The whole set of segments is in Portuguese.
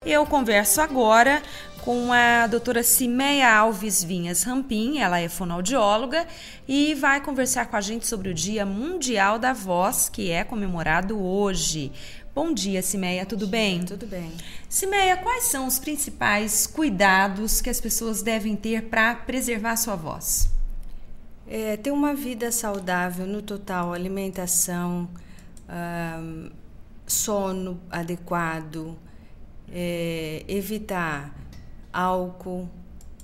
Eu converso agora com a doutora Cimeia Alves Vinhas Rampim, ela é fonoaudióloga e vai conversar com a gente sobre o Dia Mundial da Voz, que é comemorado hoje. Bom dia, Cimeia, tudo bem? Tudo bem. Cimeia, quais são os principais cuidados que as pessoas devem ter para preservar a sua voz? Ter uma vida saudável no total, alimentação, sono adequado, evitar álcool,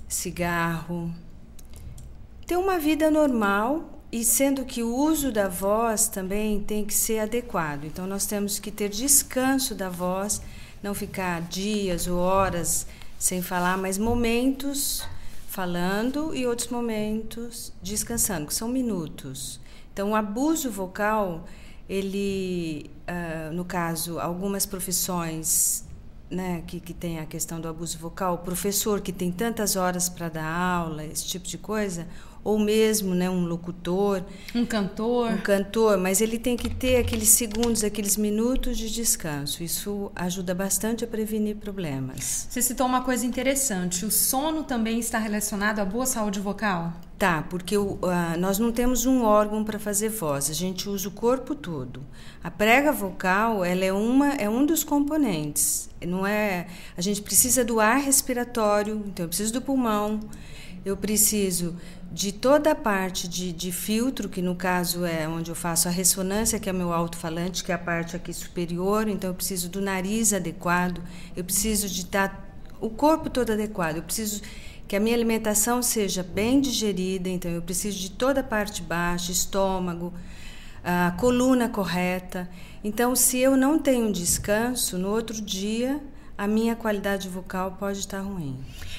cigarro, ter uma vida normal, e sendo que o uso da voz também tem que ser adequado. Então nós temos que ter descanso da voz, não ficar dias ou horas sem falar, mas momentos falando e outros momentos descansando, que são minutos. Então o abuso vocal, ele, no caso, algumas profissões, né, que tem a questão do abuso vocal, o professor que tem tantas horas para dar aula, esse tipo de coisa, ou mesmo, né, um locutor, um cantor, mas ele tem que ter aqueles segundos, aqueles minutos de descanso. Isso ajuda bastante a prevenir problemas. Você citou uma coisa interessante, o sono também está relacionado à boa saúde vocal? Tá, porque nós não temos um órgão para fazer voz, a gente usa o corpo todo. A prega vocal, ela é um dos componentes, não é? A gente precisa do ar respiratório, então eu preciso do pulmão, eu preciso de toda a parte de filtro, que no caso é onde eu faço a ressonância, que é o meu alto-falante, que é a parte aqui superior, então eu preciso do nariz adequado, eu preciso de estar o corpo todo adequado, eu preciso que a minha alimentação seja bem digerida, então eu preciso de toda a parte baixa, estômago, a coluna correta. Então, se eu não tenho descanso, no outro dia a minha qualidade vocal pode estar ruim.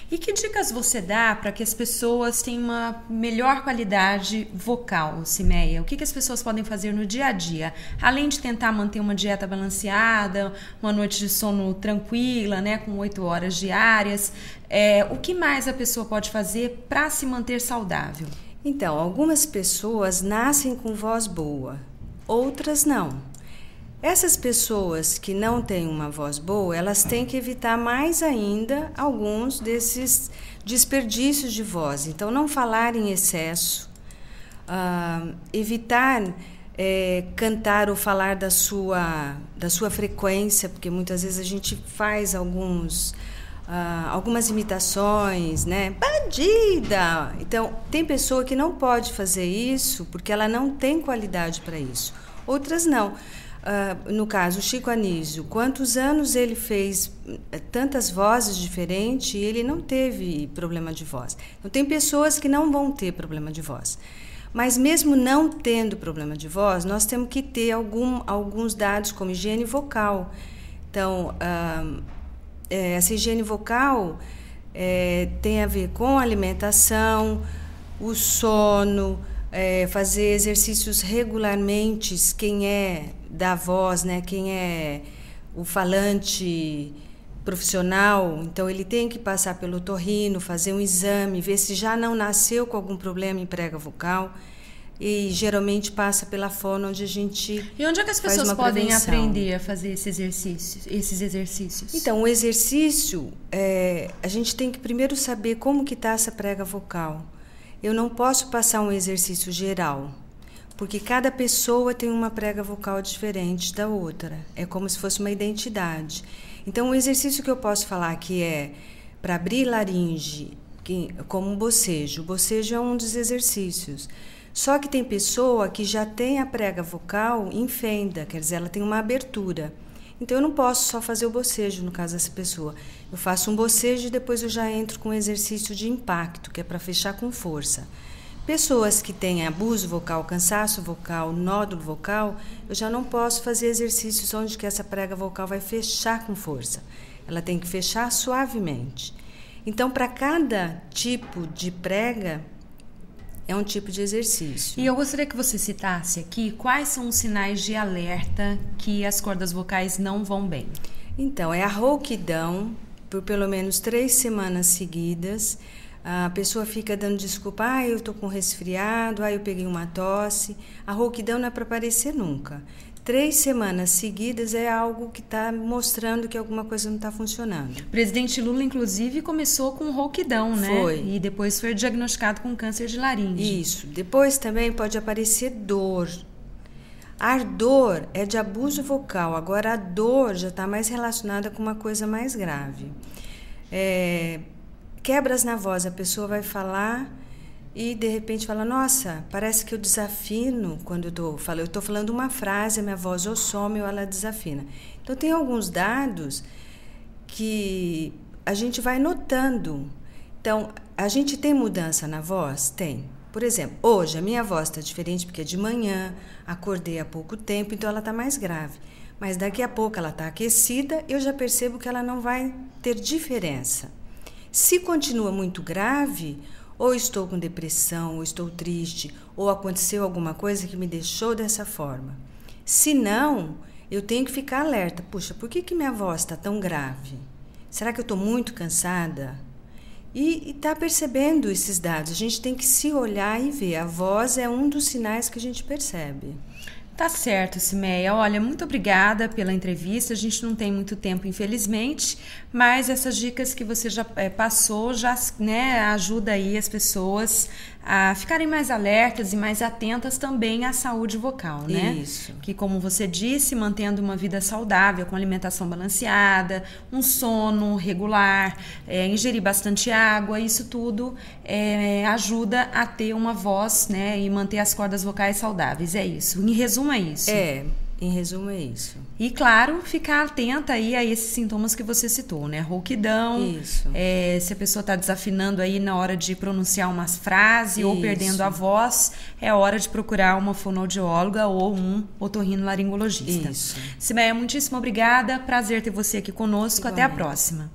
E que dicas você dá para que as pessoas tenham uma melhor qualidade vocal, Cimeia? O que as pessoas podem fazer no dia a dia? Além de tentar manter uma dieta balanceada, uma noite de sono tranquila, né, com 8 horas diárias, o que mais a pessoa pode fazer para se manter saudável? Então, algumas pessoas nascem com voz boa, outras não. Essas pessoas que não têm uma voz boa, elas têm que evitar mais ainda alguns desses desperdícios de voz. Então, não falar em excesso, evitar cantar ou falar da sua frequência, porque muitas vezes a gente faz algumas imitações, né? Bandida! Então, tem pessoa que não pode fazer isso porque ela não tem qualidade para isso. Outras não. No caso, o Chico Anísio, quantos anos ele fez tantas vozes diferentes e ele não teve problema de voz. Então, tem pessoas que não vão ter problema de voz. Mas mesmo não tendo problema de voz, nós temos que ter alguns dados como higiene vocal. Então, essa higiene vocal tem a ver com a alimentação, o sono, fazer exercícios regularmente, quem é da voz, né, quem é o falante profissional, então ele tem que passar pelo otorrino, fazer um exame, ver se já não nasceu com algum problema em prega vocal, e geralmente passa pela fono, onde a gente E onde é que as pessoas podem aprender a fazer esses exercícios? Então, o exercício, a gente tem que primeiro saber como que está essa prega vocal. Eu não posso passar um exercício geral, porque cada pessoa tem uma prega vocal diferente da outra. É como se fosse uma identidade. Então, o exercício que eu posso falar que é para abrir laringe, como um bocejo. O bocejo é um dos exercícios. Só que tem pessoa que já tem a prega vocal em fenda, quer dizer, ela tem uma abertura. Então, eu não posso só fazer o bocejo, no caso dessa pessoa. Eu faço um bocejo e depois eu já entro com um exercício de impacto, que é para fechar com força. Pessoas que têm abuso vocal, cansaço vocal, nódulo vocal, eu já não posso fazer exercícios onde que essa prega vocal vai fechar com força. Ela tem que fechar suavemente. Então, para cada tipo de prega, é um tipo de exercício. E eu gostaria que você citasse aqui quais são os sinais de alerta que as cordas vocais não vão bem. Então, é a rouquidão por pelo menos 3 semanas seguidas. A pessoa fica dando desculpa, eu estou com resfriado, eu peguei uma tosse. A rouquidão não é para aparecer nunca. 3 semanas seguidas é algo que está mostrando que alguma coisa não está funcionando. O presidente Lula, inclusive, começou com rouquidão, né? Foi. E depois foi diagnosticado com câncer de laringe. Isso. Depois também pode aparecer dor. Ardor é de abuso vocal, agora a dor já está mais relacionada com uma coisa mais grave. Quebras na voz, a pessoa vai falar e de repente fala, nossa, parece que eu desafino quando eu estou falando uma frase, a minha voz ou some ou ela desafina. Então tem alguns dados que a gente vai notando. Então, a gente tem mudança na voz? Tem. Por exemplo, hoje a minha voz está diferente porque é de manhã, acordei há pouco tempo, então ela está mais grave. Mas daqui a pouco ela está aquecida, eu já percebo que ela não vai ter diferença. Se continua muito grave, ou estou com depressão, ou estou triste, ou aconteceu alguma coisa que me deixou dessa forma. Se não, eu tenho que ficar alerta. Puxa, por que minha voz está tão grave? Será que eu estou muito cansada? E está percebendo esses dados. A gente tem que se olhar e ver. A voz é um dos sinais que a gente percebe. Tá certo, Cimeia. Olha, muito obrigada pela entrevista. A gente não tem muito tempo, infelizmente, mas essas dicas que você já passou já, né, ajuda aí as pessoas a ficarem mais alertas e mais atentas também à saúde vocal, né? Isso. Que, como você disse, mantendo uma vida saudável, com alimentação balanceada, um sono regular, ingerir bastante água, isso tudo ajuda a ter uma voz, né, e manter as cordas vocais saudáveis. É isso. Em resumo, é isso. Em resumo é isso. E, claro, ficar atenta aí a esses sintomas que você citou, né? Rouquidão. Isso. Se a pessoa está desafinando aí na hora de pronunciar umas frases ou perdendo a voz, é hora de procurar uma fonoaudióloga ou um otorrinolaringologista. Isso. Cimeia, muitíssimo obrigada. Prazer ter você aqui conosco. Igualmente. Até a próxima.